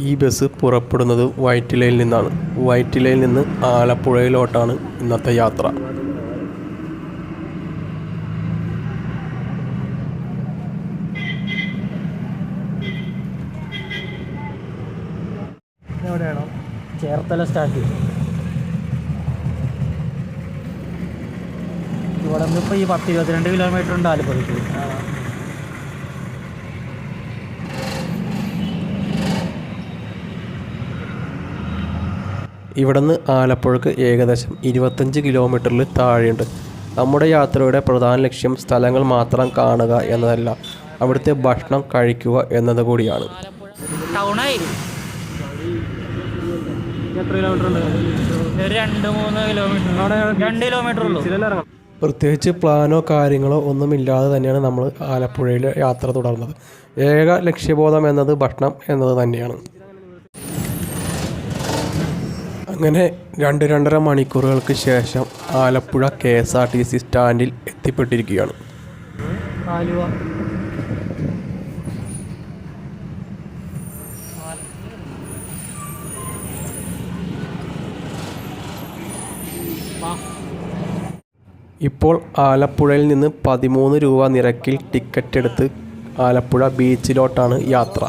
ഈ ബസ് പുറപ്പെടുന്നത് വൈറ്റിലയിൽ നിന്നാണ്. വൈറ്റിലയിൽ നിന്ന് ആലപ്പുഴയിലോട്ടാണ് ഇന്നത്തെ യാത്ര. എവിടെയാണോ ചേർത്തല സ്റ്റാർട്ട് ഇവിടെ നിന്ന് ഇപ്പോൾ ഈ 10-22 കിലോമീറ്റർ ഉണ്ട് ആലപ്പുഴയ്ക്ക്. ഇവിടെ നിന്ന് ആലപ്പുഴക്ക് ഏകദേശം 25 കിലോമീറ്ററിൽ താഴെയുണ്ട്. നമ്മുടെ യാത്രയുടെ പ്രധാന ലക്ഷ്യം സ്ഥലങ്ങൾ മാത്രം കാണുക എന്നതല്ല, അവിടുത്തെ ഭക്ഷണം കഴിക്കുക എന്നത് കൂടിയാണ്. പ്രത്യേകിച്ച് പ്ലാനോ കാര്യങ്ങളോ ഒന്നുമില്ലാതെ തന്നെയാണ് നമ്മൾ ആലപ്പുഴയിൽ യാത്ര തുടർന്നത്. ഏക ലക്ഷ്യബോധം എന്നത് ഭക്ഷണം എന്നത് തന്നെയാണ്. അങ്ങനെ 2-2.5 മണിക്കൂറുകൾക്ക് ശേഷം ആലപ്പുഴ KSRTC സ്റ്റാൻഡിൽ എത്തിപ്പെട്ടിരിക്കുകയാണ്. ഇപ്പോൾ ആലപ്പുഴയിൽ നിന്ന് 13 രൂപ നിരക്കിൽ ടിക്കറ്റ് എടുത്ത് ആലപ്പുഴ ബീച്ചിലോട്ടാണ് യാത്ര.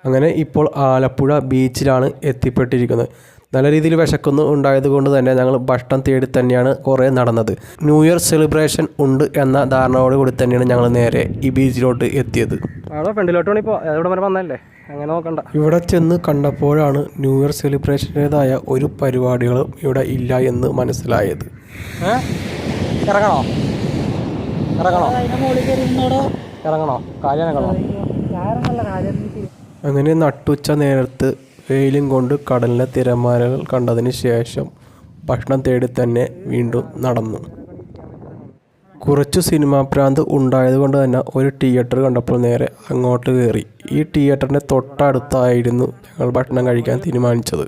അങ്ങനെ ഇപ്പോൾ ആലപ്പുഴ ബീച്ചിലാണ് എത്തിപ്പെട്ടിരിക്കുന്നത്. നല്ല രീതിയിൽ വിശക്കുന്നു ഉണ്ടായതുകൊണ്ട് തന്നെ ഞങ്ങൾ ഭക്ഷണം തേടി തന്നെയാണ് കുറേ നടന്നത്. ന്യൂ ഇയർ സെലിബ്രേഷൻ ഉണ്ട് എന്ന ധാരണയോട് കൂടി തന്നെയാണ് ഞങ്ങൾ നേരെ ഈ ബീച്ചിലോട്ട് എത്തിയത്. ഫ്രണ്ടിലോട്ടാണ് ഇപ്പോൾ എവിടെ വരെ വന്നല്ലേ, അങ്ങനെ നോക്കണ്ട. ഇവിടെ ചെന്ന് കണ്ടപ്പോഴാണ് ന്യൂ ഇയർ സെലിബ്രേഷൻ്റേതായ ഒരു പരിപാടികളും ഇവിടെ ഇല്ല എന്ന് മനസ്സിലായത്. ഇറങ്ങണോ കാര്യം അങ്ങനെ നട്ടുച്ച നേരത്ത് വെയിലും കൊണ്ട് കടലിലെ തിരമാലകൾ കണ്ടതിന് ശേഷം ഭക്ഷണം തേടി തന്നെ വീണ്ടും നടന്നു. കുറച്ച് സിനിമാ പ്രാന്ത് ഉണ്ടായതുകൊണ്ട് തന്നെ ഒരു തിയേറ്റർ കണ്ടപ്പോൾ നേരെ അങ്ങോട്ട് കയറി. ഈ തിയേറ്ററിൻ്റെ തൊട്ടടുത്തായിരുന്നു ഞങ്ങൾ ഭക്ഷണം കഴിക്കാൻ തീരുമാനിച്ചത്.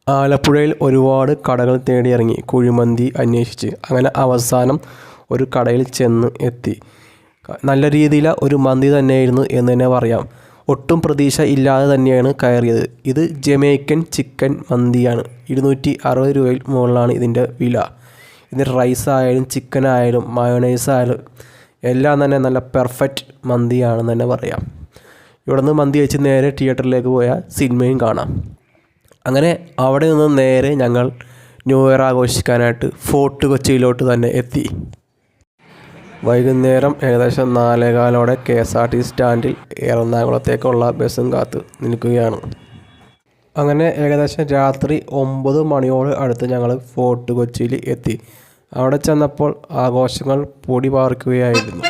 ആലപ്പുഴയിൽ ഒരുപാട് കടകൾ തേടിയിറങ്ങി, കുഴിമന്തി അന്വേഷിച്ച്. അങ്ങനെ അവസാനം ഒരു കടയിൽ ചെന്ന് എത്തി. നല്ല രീതിയിൽ ഒരു മന്തി തന്നെയായിരുന്നു എന്ന് തന്നെ പറയാം. ഒട്ടും പ്രതീക്ഷ ഇല്ലാതെ തന്നെയാണ് കയറിയത്. ഇത് ജമൈക്കൻ ചിക്കൻ മന്തിയാണ്. 260 രൂപയിൽ മുകളിലാണ് ഇതിൻ്റെ വില. ഇതിൻ്റെ റൈസ് ആയാലും ചിക്കൻ ആയാലും മയോണൈസ് ആയാലും എല്ലാം തന്നെ നല്ല പെർഫെക്റ്റ് മന്തിയാണെന്ന് തന്നെ പറയാം. ഇവിടെ നിന്ന് മന്തി കഴിച്ച് നേരെ തിയേറ്ററിലേക്ക് പോയാൽ സിനിമയും കാണാം. അങ്ങനെ അവിടെ നിന്ന് നേരെ ഞങ്ങൾ ന്യൂ ഇയർ ആഘോഷിക്കാനായിട്ട് ഫോർട്ട് കൊച്ചിയിലോട്ട് തന്നെ എത്തി. വൈകുന്നേരം ഏകദേശം 4:15 KSRTC സ്റ്റാൻഡിൽ എറണാകുളത്തേക്കുള്ള ബസ്സും കാത്ത് നിൽക്കുകയാണ്. അങ്ങനെ ഏകദേശം രാത്രി 9 മണിയോട് അടുത്ത് ഞങ്ങൾ ഫോർട്ട് കൊച്ചിയിൽ എത്തി. അവിടെ ചെന്നപ്പോൾ ആഘോഷങ്ങൾ പൊടി പാർക്കുകയായിരുന്നു.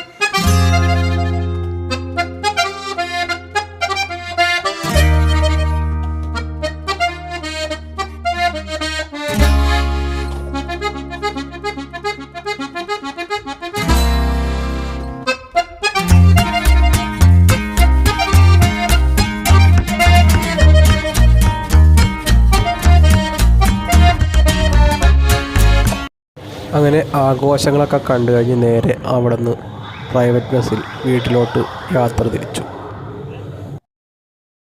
അങ്ങനെ ആഘോഷങ്ങളൊക്കെ കണ്ടു കഴിഞ്ഞ് നേരെ അവിടെ നിന്ന് പ്രൈവറ്റ് ബസ്സിൽ വീട്ടിലോട്ട് യാത്ര തിരിച്ചു.